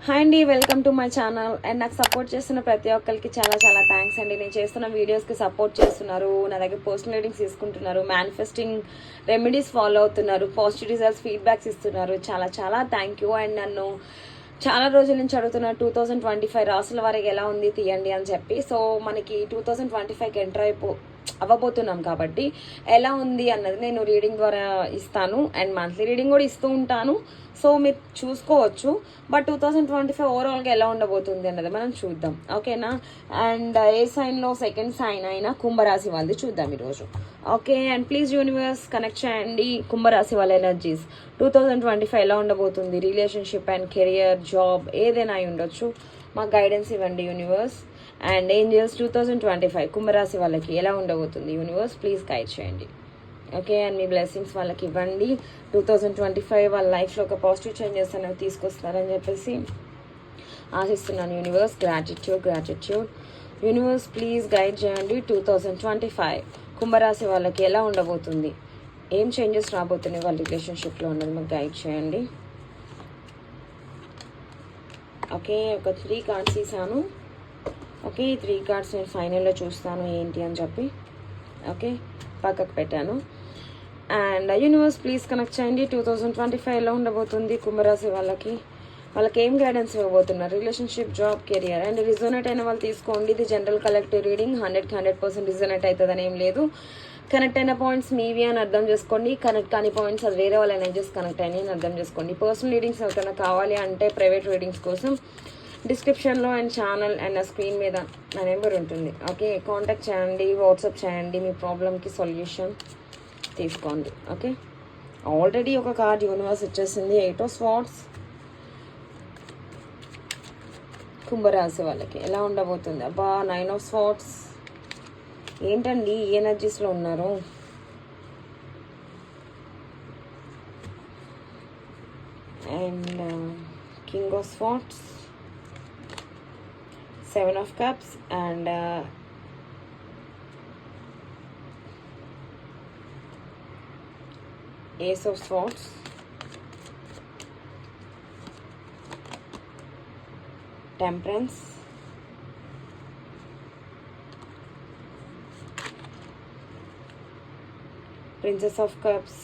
Hi అండి, welcome to my channel. And నాకు support చేస్తున్న ప్రతి ఒక్కరికి చాలా చాలా థ్యాంక్స్ అండి. నేను చేస్తున్న వీడియోస్కి సపోర్ట్ చేస్తున్నారు, నా దగ్గర పర్సనల్ రీడింగ్స్ తీసుకుంటున్నారు, మేనిఫెస్టింగ్ రెమెడీస్ ఫాలో అవుతున్నారు, పాజిటివ్ రిజల్ట్స్ ఫీడ్బ్యాక్స్ ఇస్తున్నారు. చాలా చాలా థ్యాంక్ యూ. అండ్ నన్ను చాలా రోజుల నుంచి అడుగుతున్నారు 2025 రాసుల వారికి ఎలా ఉంది తీయండి అని చెప్పి. సో మనకి 2025కి ఎంటర్ అవ్వబోతున్నాం కాబట్టి ఎలా ఉంది అన్నది నేను రీడింగ్ ద్వారా ఇస్తాను. అండ్ మంత్లీ రీడింగ్ కూడా ఇస్తూ ఉంటాను, సో మీరు చూసుకోవచ్చు. బట్ 2025 ఓవరాల్గా ఎలా ఉండబోతుంది అన్నది మనం చూద్దాం, ఓకేనా. అండ్ ఏ సైన్లో సెకండ్ సైన్ అయినా కుంభరాశి వాళ్ళది చూద్దాం ఈరోజు, okay. And please universe connect చేయండి కుంభరాశి వాళ్ళ ఎనర్జీస్ 2025 ఎలా ఉండబోతుంది. రిలేషన్షిప్ అండ్ కెరియర్, జాబ్ ఏదైనా అయి ఉండొచ్చు, మాకు గైడెన్స్ ఇవ్వండి యూనివర్స్. అండ్ ఏంజల్స్ 2025 కుంభరాశి వాళ్ళకి ఎలా ఉండబోతుంది యూనివర్స్, ప్లీజ్ గైడ్ చేయండి, ఓకే. అండ్ మీ బ్లెస్సింగ్స్ వాళ్ళకి ఇవ్వండి. 2025 వాళ్ళ లైఫ్లో ఒక పాజిటివ్ చేంజెస్ అనేవి తీసుకొస్తారని చెప్పేసి ఆశిస్తున్నాను universe. Gratitude universe, please guide చేయండి. 2025 కుంభరాశి వాళ్ళకి ఎలా ఉండబోతుంది, ఏం చేంజెస్ రాబోతున్నాయి వాళ్ళ రిలేషన్షిప్లో ఉన్నది మాకు గైడ్ చేయండి, ఓకే. ఒక 3 కార్డ్స్ తీసాను, ఓకే. ఈ 3 కార్డ్స్ నేను ఫైనల్లో చూస్తాను ఏంటి అని చెప్పి, ఓకే, పక్కకు పెట్టాను. అండ్ యూనివర్స్ ప్లీజ్ కనెక్ట్ చేయండి. 2025 ఎలా ఉండబోతుంది కుంభరాశి వాళ్ళకి ఏం గైడెన్స్ ఇవ్వబోతున్నారు. Relationship, job, career. And resonate అయిన వాళ్ళు తీసుకోండి. ఇది జనరల్ కలెక్టివ్ రీడింగ్, 100% రిజోనేట్ అవుతుందని ఏం లేదు. కనెక్ట్ అయిన పాయింట్స్ మీవి అని అర్థం చేసుకోండి, కనెక్ట్ కాని పాయింట్స్ అది వేరే వాళ్ళ ఎనర్జీస్ కనెక్ట్ అయినాయి అని అర్థం చేసుకోండి. పర్సనల్ రీడింగ్స్ ఎవరికైనా కావాలి అంటే ప్రైవేట్ రీడింగ్స్ కోసం డిస్క్రిప్షన్లో అండ్ ఛానల్ అండ్ నా స్క్రీన్ మీద నా నెంబర్ ఉంటుంది, ఓకే. కాంటాక్ట్ చేయండి, వాట్సాప్ చేయండి, మీ ప్రాబ్లమ్కి సొల్యూషన్ తీసుకోండి, ఓకే. ఆల్రెడీ ఒక కార్డ్ యూనివర్స్ వచ్చేసింది, 8 ఆఫ్ స్వార్డ్స్. కుంభరాశి వాళ్ళకి ఎలా ఉండబోతుంది. అబ్బా, 9 ఆఫ్ స్వార్డ్స్. ఏంటండి ఈ ఎనర్జీస్లో ఉన్నారు. And king of swords, 7 of cups and ace of swords, temperance, princess of cups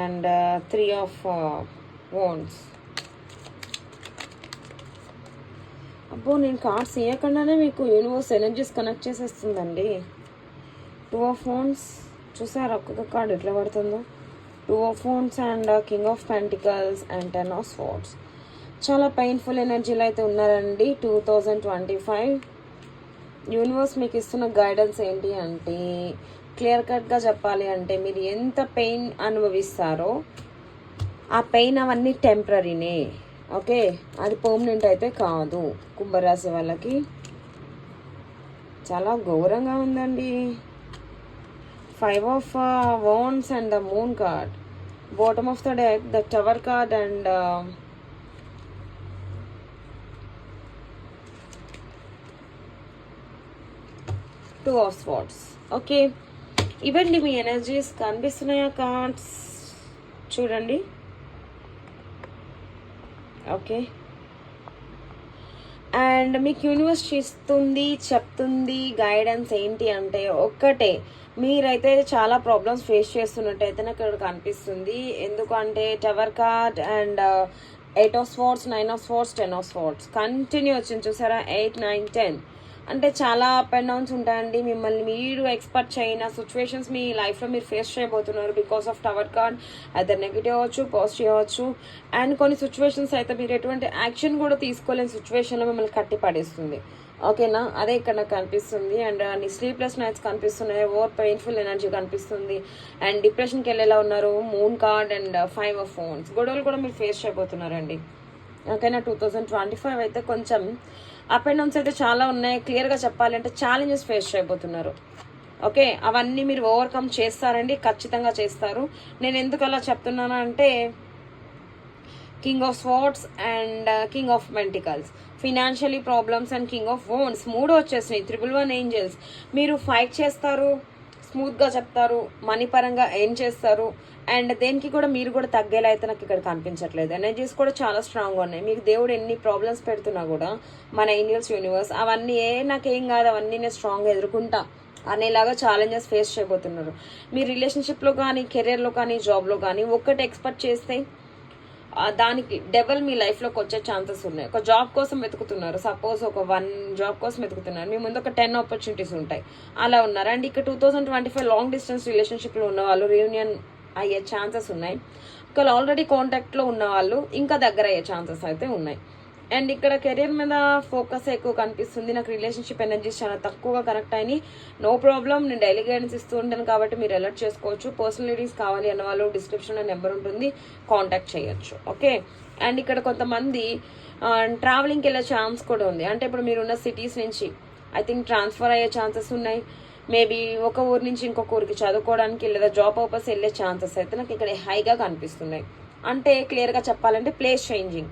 and 3 of wands. అబ్బో, నేను కార్డ్స్ ఇవ్వకుండానే మీకు యూనివర్స్ ఎనర్జీస్ కనెక్ట్ చేసేస్తుందండి. 2 of wands చూసారా, ఒక్కొక్క కార్డ్ ఎట్లా పడుతుందో. 2 of wands and king of pentacles and 10 of swords. చాలా పెయిన్ఫుల్ ఎనర్జీలో అయితే ఉన్నారండి 2025. యూనివర్స్ మీకు ఇస్తున్న గైడెన్స్ ఏంటి అంటే, క్లియర్ కట్గా చెప్పాలి అంటే మీరు ఎంత పెయిన్ అనుభవిస్తారో ఆ పెయిన్ అవన్నీ టెంపరీనే, ఓకే. అది పర్మనెంట్ అయితే కాదు. కుంభరాశి వాళ్ళకి చాలా ఘోరంగా ఉందండి. 5 of wands and the moon card, bottom of the deck, the tower card and 2 of swords, okay. ఇవండి మీ ఎనర్జీస్ కనిపిస్తున్నాయా కార్డ్స్ చూడండి, ఓకే. అండ్ మీకు యూనివర్స్ చెప్తుంది గైడెన్స్ ఏంటి అంటే ఒక్కటే, మీరైతే చాలా ప్రాబ్లమ్స్ ఫేస్ చేస్తున్నట్టయితే నాకు ఇక్కడ కనిపిస్తుంది. ఎందుకంటే tower card and 8 of swords, 9 of swords, 10 of swords continue వచ్చింది చూసారా. 8, 9, 10 అంటే చాలా అప్ అండ్ డౌన్స్ ఉంటాయండి. మిమ్మల్ని మీరు ఎక్స్పెక్ట్ చేయని సిచ్యువేషన్స్ మీ లైఫ్లో మీరు ఫేస్ చేయబోతున్నారు బికాస్ ఆఫ్ టవర్ కార్డ్. అయితే నెగిటివ్ అవ్వచ్చు, పాజిటివ్ అవ్వచ్చు. అండ్ కొన్ని సిచ్యువేషన్స్ అయితే మీరు ఎటువంటి యాక్షన్ కూడా తీసుకోలేని సిచ్యువేషన్లో మిమ్మల్ని కట్టి పడేస్తుంది, ఓకేనా. అదే ఇక్కడ నాకు కనిపిస్తుంది. అండ్ నీ స్లీప్లెస్ నైట్స్ కనిపిస్తున్నాయి, ఓవర్ పెయిన్ఫుల్ ఎనర్జీ కనిపిస్తుంది. అండ్ డిప్రెషన్కి వెళ్ళేలా ఉన్నారు. Moon card and 5 of wands. గొడవలు కూడా మీరు ఫేస్ చేయబోతున్నారండి, ఓకేనా. 2025 అయితే కొంచెం అప్ అండ్ డౌన్స్ అయితే చాలా ఉన్నాయి. క్లియర్గా చెప్పాలి అంటే ఛాలెంజెస్ ఫేస్ చేయబోతున్నారు, ఓకే. అవన్నీ మీరు ఓవర్కమ్ చేస్తారండి, ఖచ్చితంగా చేస్తారు. నేను ఎందుకు అలా చెప్తున్నాను అంటే king of swords and king of pentacles, financially problems and king of wands 3 వచ్చేసినాయి. 111 ఏంజల్స్. మీరు ఫైట్ చేస్తారు, స్మూత్గా చెప్తారు, మనీ పరంగా ఎర్న్ చేస్తారు. అండ్ దేనికి కూడా మీరు కూడా తగ్గేలా అయితే నాకు ఇక్కడ కనిపించట్లేదు. ఎనర్జీస్ కూడా చాలా స్ట్రాంగ్గా ఉన్నాయి. మీకు దేవుడు ఎన్ని ప్రాబ్లమ్స్ పెడుతున్నా కూడా మన యూనివర్స్ అవన్నీ నాకేం కాదు, అవన్నీ నేను స్ట్రాంగ్గా ఎదుర్కొంటా అనేలాగా ఛాలెంజెస్ ఫేస్ చేయబోతున్నారు. మీ రిలేషన్షిప్లో కానీ, కెరియర్లో కానీ, జాబ్లో కానీ ఒక్కటి ఎక్స్పెక్ట్ చేస్తే దానికి డబల్ మీ లైఫ్లోకి వచ్చే ఛాన్సెస్ ఉన్నాయి. ఒక జాబ్ కోసం వెతుకుతున్నారు, సపోజ్ ఒక 1 జాబ్ కోసం వెతుకుతున్నారు, మీ ముందు ఒక 10 ఆపర్చునిటీస్ ఉంటాయి, అలా ఉన్నారు. అండ్ ఇక్కడ 2025 లాంగ్ డిస్టెన్స్ రిలేషన్షిప్లో ఉన్న వాళ్ళు రీయూనియన్ అయ్యే ఛాన్సెస్ ఉన్నాయి. ఇక్కడ ఆల్రెడీ కాంటాక్ట్లో ఉన్న వాళ్ళు ఇంకా దగ్గర అయ్యే ఛాన్సెస్ అయితే ఉన్నాయి. అండ్ ఇక్కడ కెరీర్ మీద ఫోకస్ ఎక్కువ కనిపిస్తుంది. నాకు రిలేషన్షిప్ ఎనర్జీస్ చాలా తక్కువగా కనెక్ట్ అయినాయి. నో ప్రాబ్లం, నేను డైలీ గైడెన్స్ ఇస్తూ ఉంటాను కాబట్టి మీరు అలర్ట్ చేసుకోవచ్చు. పర్సనల్ రీడింగ్స్ కావాలి అన్న వాళ్ళు డిస్క్రిప్షన్లో నెంబర్ ఉంటుంది, కాంటాక్ట్ చేయొచ్చు. ఓకే. అండ్ ఇక్కడ కొంతమంది ట్రావెలింగ్కి వెళ్ళే ఛాన్స్ కూడా ఉంది. అంటే ఇప్పుడు మీరున్న సిటీస్ నుంచి ఐ థింక్ ట్రాన్స్ఫర్ అయ్యే ఛాన్సెస్ ఉన్నాయి. మేబీ ఒక ఊరు నుంచి ఇంకొక ఊరికి చదువుకోవడానికి లేదా జాబ్ పర్పస్ వెళ్ళే ఛాన్సెస్ అయితే నాకు ఇక్కడ హైగా కనిపిస్తున్నాయి. అంటే క్లియర్గా చెప్పాలంటే ప్లేస్ చేంజింగ్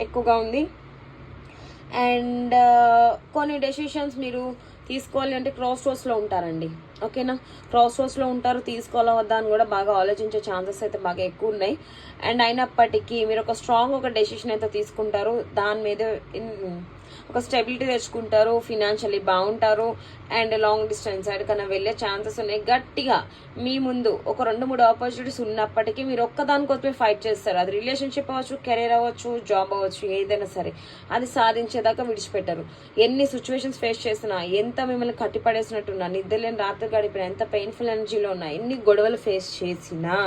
ఎక్కువగా ఉంది. అండ్ కొన్ని డెసిషన్స్ మీరు తీసుకోవాలి అంటే క్రాస్ రోడ్స్లో ఉంటారండి. ఓకేనా, క్రాస్ రోడ్స్లో ఉంటారు, తీసుకోవాలా వద్దా అని కూడా బాగా ఆలోచించే ఛాన్సెస్ అయితే బాగా ఎక్కువ ఉన్నాయి. అండ్ అయినప్పటికీ మీరు ఒక స్ట్రాంగ్ ఒక డెసిషన్ అయితే తీసుకుంటారు, దాని మీద ఒక స్టెబిలిటీ తెచ్చుకుంటారు, ఫినాన్షియల్లీ బాగుంటారు. అండ్ లాంగ్ డిస్టెన్స్ సైడ్ కన్నా వెళ్ళే ఛాన్సెస్ ఉన్నాయి. గట్టిగా మీ ముందు ఒక 2-3 ఆపర్చునిటీస్ ఉన్నప్పటికీ మీరు ఒక్కదానికోసమే ఫైట్ చేస్తారు. అది రిలేషన్షిప్ అవ్వచ్చు, కెరీర్ అవ్వచ్చు, జాబ్ అవ్వచ్చు, ఏదైనా సరే అది సాధించేదాకా విడిచిపెట్టరు. ఎన్ని సిచ్యువేషన్స్ ఫేస్ చేసినా, ఎంత మిమ్మల్ని కట్టిపడేసినట్టున్నా, నిద్రలేని రాత్రి గడిపిన, ఎంత పెయిన్ఫుల్ ఎనర్జీలో ఉన్నా, ఎన్ని గొడవలు ఫేస్ చేసినా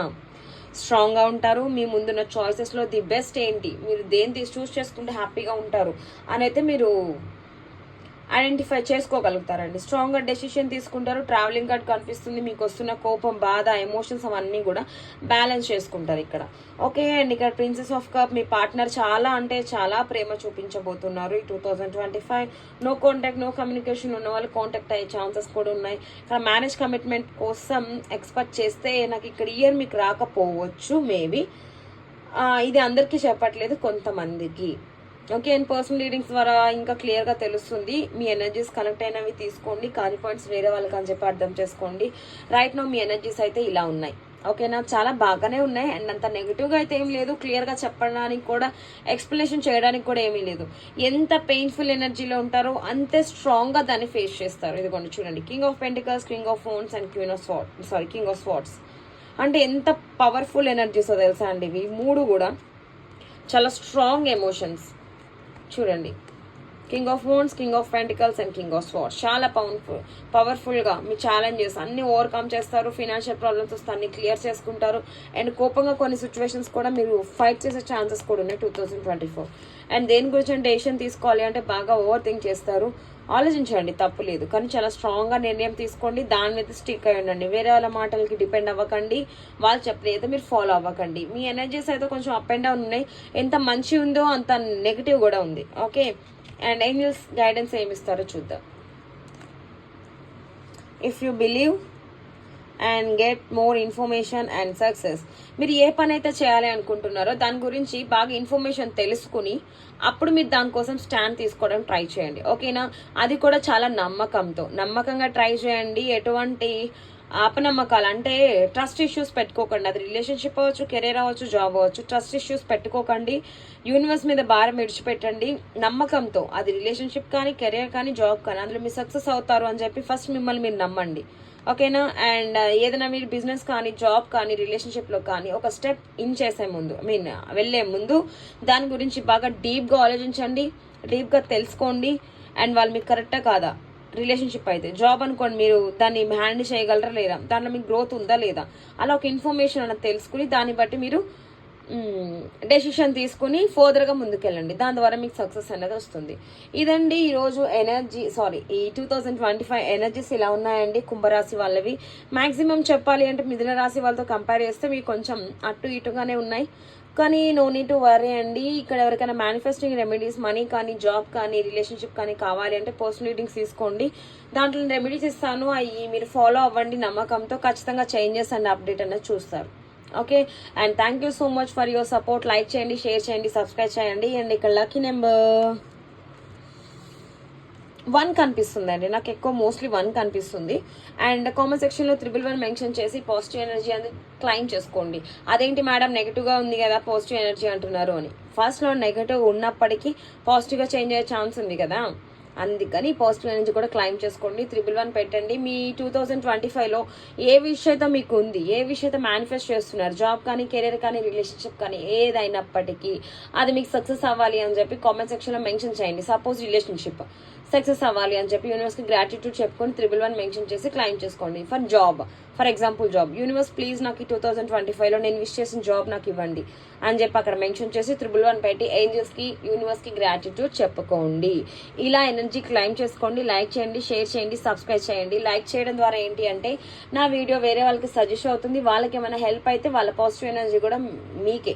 స్ట్రాంగ్గా ఉంటారు. మీ ముందున్న చాయిసెస్లో ది బెస్ట్ ఏంటి, మీరు దేన్ని చూస్ చేసుకుంటే హ్యాపీగా ఉంటారు అని అయితే మీరు ఐడెంటిఫై చేసుకోగలుగుతారండి. స్ట్రాంగ్గా డెసిషన్ తీసుకుంటారు. ట్రావెలింగ్ కార్డ్ కనిపిస్తుంది. మీకు వస్తున్న కోపం, బాధ, ఎమోషన్స్ అవన్నీ కూడా బ్యాలెన్స్ చేసుకుంటారు ఇక్కడ. ఓకే. అండ్ ఇక్కడ princess of cup, me partner చాలా అంటే చాలా ప్రేమ చూపించబోతున్నారు ఈ 2025. నో కాంటాక్ట్, నో కమ్యూనికేషన్ ఉన్న వాళ్ళు కాంటాక్ట్ అయ్యే ఛాన్సెస్ కూడా ఉన్నాయి. ఇక్కడ మ్యారేజ్ కమిట్మెంట్ కోసం ఎక్స్పెక్ట్ చేస్తే నాకు ఇక్కడ ఇయర్ మీకు రాకపోవచ్చు మేబీ. ఇది అందరికీ చెప్పట్లేదు, కొంతమందికి. ఓకే. అండ్ పర్సనల్ రీడింగ్స్ ద్వారా ఇంకా క్లియర్గా తెలుస్తుంది. మీ ఎనర్జీస్ కనెక్ట్ అయినవి తీసుకోండి, కానీ పాయింట్స్ వేరే వాళ్ళకి అని చెప్పి అర్థం చేసుకోండి. రైట్ నో మీ ఎనర్జీస్ అయితే ఇలా ఉన్నాయి. ఓకేనా, చాలా బాగానే ఉన్నాయి. అండ్ అంత నెగిటివ్గా అయితే ఏం లేదు. క్లియర్గా చెప్పడానికి కూడా, ఎక్స్ప్లెనేషన్ చేయడానికి కూడా ఏమీ లేదు. ఎంత పెయిన్ఫుల్ ఎనర్జీలో ఉంటారో అంతే స్ట్రాంగ్గా దాన్ని ఫేస్ చేస్తారు. ఇదిగోండి చూడండి, king of pentacles, king of phones and king of swords. అంటే ఎంత పవర్ఫుల్ ఎనర్జీసో తెలుసా అండి. ఇవి 3 కూడా చాలా స్ట్రాంగ్ ఎమోషన్స్. చూడండి, king of wands, king of pentacles and king of swords. చాలా పవర్ఫుల్గా మీ ఛాలెంజెస్ అన్ని ఓవర్కమ్ చేస్తారు. ఫినాన్షియల్ ప్రాబ్లమ్స్ వస్తే అన్ని క్లియర్ చేసుకుంటారు. అండ్ కోపంగా కొన్ని సిచ్యువేషన్స్ కూడా మీరు ఫైట్ చేసే ఛాన్సెస్ కూడా ఉన్నాయి 2024. అండ్ దేని గురించి డెసిషన్ తీసుకోవాలి అంటే బాగా ఓవర్ థింక్ చేస్తారు. ఆలోచించండి, తప్పు లేదు, కానీ చాలా స్ట్రాంగ్గా నిర్ణయం తీసుకోండి. దాని మీద స్టిక్ అయి ఉండండి. వేరే వాళ్ళ మాటలకి డిపెండ్ అవ్వకండి. వాళ్ళు చెప్పలేదు మీరు ఫాలో అవ్వకండి. మీ ఎనర్జీస్ అయితే కొంచెం అప్ అండ్ డౌన్ ఉన్నాయి. ఎంత మంచి ఉందో అంత నెగిటివ్ కూడా ఉంది. ఓకే. అండ్ ఏంజల్స్ గైడెన్స్ ఏమిస్తారో చూద్దాం. If you believe and get more information and success. మీరు ఏ పని అయితే చేయాలి అనుకుంటున్నారో దాని గురించి బాగా ఇన్ఫర్మేషన్ తెలుసుకుని అప్పుడు మీరు దానికోసం స్టాండ్ తీసుకోవడం ట్రై చేయండి. ఓకేనా, అది కూడా చాలా నమ్మకంగా ట్రై చేయండి. ఎటువంటి అపనమ్మకాలు అంటే ట్రస్ట్ ఇష్యూస్ పెట్టుకోకండి. అది రిలేషన్షిప్ అవ్వచ్చు, కెరీర్ అవ్వచ్చు, జాబ్ అవ్వచ్చు. ట్రస్ట్ ఇష్యూస్ పెట్టుకోకండి. యూనివర్స్ మీద భారం విడిచిపెట్టండి. నమ్మకంతో అది రిలేషన్షిప్ కానీ, కెరీర్ కానీ, జాబ్ కానీ అందులో మీరు సక్సెస్ అవుతారు అని చెప్పి ఫస్ట్ మిమ్మల్ని మీరు నమ్మండి. ఓకేనా. అండ్ ఏదైనా మీరు బిజినెస్ కానీ, జాబ్ కానీ, రిలేషన్షిప్లో కానీ ఒక స్టెప్ ఇన్ చేసే ముందు, వెళ్ళే ముందు దాని గురించి బాగా డీప్గా ఆలోచించండి, డీప్గా తెలుసుకోండి. అండ్ వాళ్ళు మీకు కరెక్టా కాదా, రిలేషన్షిప్ అయితే, జాబ్ అనుకోండి, మీరు దాన్ని హ్యాండిల్ చేయగలరా లేదా, దాంట్లో మీకు గ్రోత్ ఉందా లేదా, అలా ఒక ఇన్ఫర్మేషన్ అన్నది తెలుసుకుని దాన్ని బట్టి మీరు డెసిషన్ తీసుకుని ఫర్దర్గా ముందుకెళ్ళండి. దాని ద్వారా మీకు సక్సెస్ అనేది వస్తుంది. ఇదండి ఈరోజు ఈ 2025 ఎనర్జీస్ ఇలా ఉన్నాయండి కుంభరాశి వాళ్ళవి. మ్యాక్సిమం చెప్పాలి అంటే మిథున రాశి వాళ్ళతో కంపేర్ చేస్తే మీకు కొంచెం అటు ఇటుగానే ఉన్నాయి. కానీ నో నీడ్ టు వరీ అండి. ఇక్కడ ఎవరికైనా మేనిఫెస్టింగ్ రెమెడీస్, మనీ కానీ, జాబ్ కానీ, రిలేషన్షిప్ కానీ కావాలి అంటే పర్సనల్ రీడింగ్స్ తీసుకోండి. దాంట్లో రెమెడీస్ ఇస్తాను, అవి మీరు ఫాలో అవ్వండి. నమ్మకంతో ఖచ్చితంగా చేంజెస్ అండ్ అప్డేట్ అనేది చూస్తారు. Okay. And thank you so much for your support. Like చేయండి, షేర్ చేయండి, సబ్స్క్రైబ్ చేయండి. అండ్ ఇక్కడ లక్కీ నెంబర్ 1 కనిపిస్తుంది అండి, నాకు ఎక్కువ మోస్ట్లీ 1 కనిపిస్తుంది. అండ్ కామెంట్ సెక్షన్లో 111 మెన్షన్ చేసి పాజిటివ్ ఎనర్జీ అనేది క్లైమ్ చేసుకోండి. అదేంటి మేడం నెగిటివ్గా ఉంది కదా పాజిటివ్ ఎనర్జీ అంటున్నారు అని. ఫస్ట్లో నెగిటివ్ ఉన్నప్పటికీ పాజిటివ్గా చేంజ్ అయ్యే ఛాన్స్ ఉంది కదా, అందుకని పాజిటివ్ ఎనర్జీ కూడా క్లైమ్ చేసుకోండి. 111 పెట్టండి. మీ 2025లో ఏ విషయంతో మీకు ఉంది, ఏ విషయంతో మేనిఫెస్ట్ చేస్తున్నారు, జాబ్ కానీ, కెరీర్ కానీ, రిలేషన్షిప్ కానీ, ఏదైనప్పటికీ అది మీకు సక్సెస్ అవ్వాలి అని చెప్పి కామెంట్ సెక్షన్లో మెన్షన్ చేయండి. సపోజ్ రిలేషన్షిప్ సక్సెస్ అవ్వాలి అని చెప్పి యూనివర్స్కి గ్రాటిట్యూడ్ చెప్పుకొని 111 మెన్షన్ చేసి క్లైమ్ చేసుకోండి. For example job, universe please నాకు 2025లో నేను విష్ చేసిన జాబ్ నాకు ఇవ్వండి అని చెప్పి అక్కడ మెన్షన్ చేసి 111 పెట్టి ఏంజల్స్కి, యూనివర్స్కి గ్రాటిట్యూడ్ చెప్పుకోండి. ఇలా ఎనర్జీ క్లైమ్ చేసుకోండి. లైక్ చేయండి, షేర్ చేయండి, సబ్స్క్రైబ్ చేయండి. లైక్ చేయడం ద్వారా ఏంటి అంటే నా వీడియో వేరే వాళ్ళకి సజెస్ట్ అవుతుంది. వాళ్ళకి ఏమైనా హెల్ప్ అయితే వాళ్ళ పాజిటివ్ ఎనర్జీ కూడా మీకే,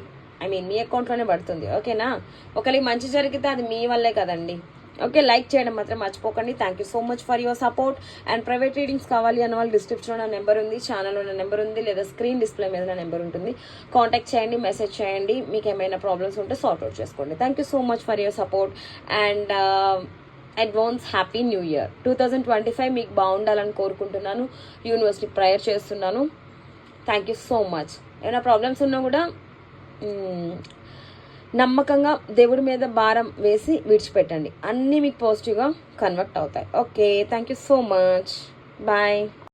మీ అకౌంట్లోనే పడుతుంది. ఓకేనా? ఒకరికి మంచి జరిగితే అది మీ వల్లే కదండి. ఓకే, లైక్ చేయడం మాత్రం మర్చిపోకండి. Thank you so much for your support. And private readings కావాలి అన్న వాళ్ళు డిస్క్రిప్షన్లో నా నెంబర్ ఉంది, ఛానల్లో నా నెంబర్ ఉంది, లేదా స్క్రీన్ డిస్ప్లే మీద నా నెంబర్ ఉంటుంది. కాంటాక్ట్ చేయండి, మెసేజ్ చేయండి. మీకు ఏమైనా ప్రాబ్లమ్స్ ఉంటే సార్ట్ అవుట్ చేసుకోండి. Thank you so much for your support and advance happy new year. 2025 మీకు బాగుండాలని కోరుకుంటున్నాను. యూనివర్స్ని ప్రేయర్ చేస్తున్నాను. Thank you so much. ఏమైనా ప్రాబ్లమ్స్ ఉన్నా కూడా నమ్మకంగా దేవుడి మీద భారం వేసి విడిచిపెట్టండి. అన్నీ మీకు పాజిటివ్గా కన్వర్ట్ అవుతాయి. Okay, thank you so much. Bye.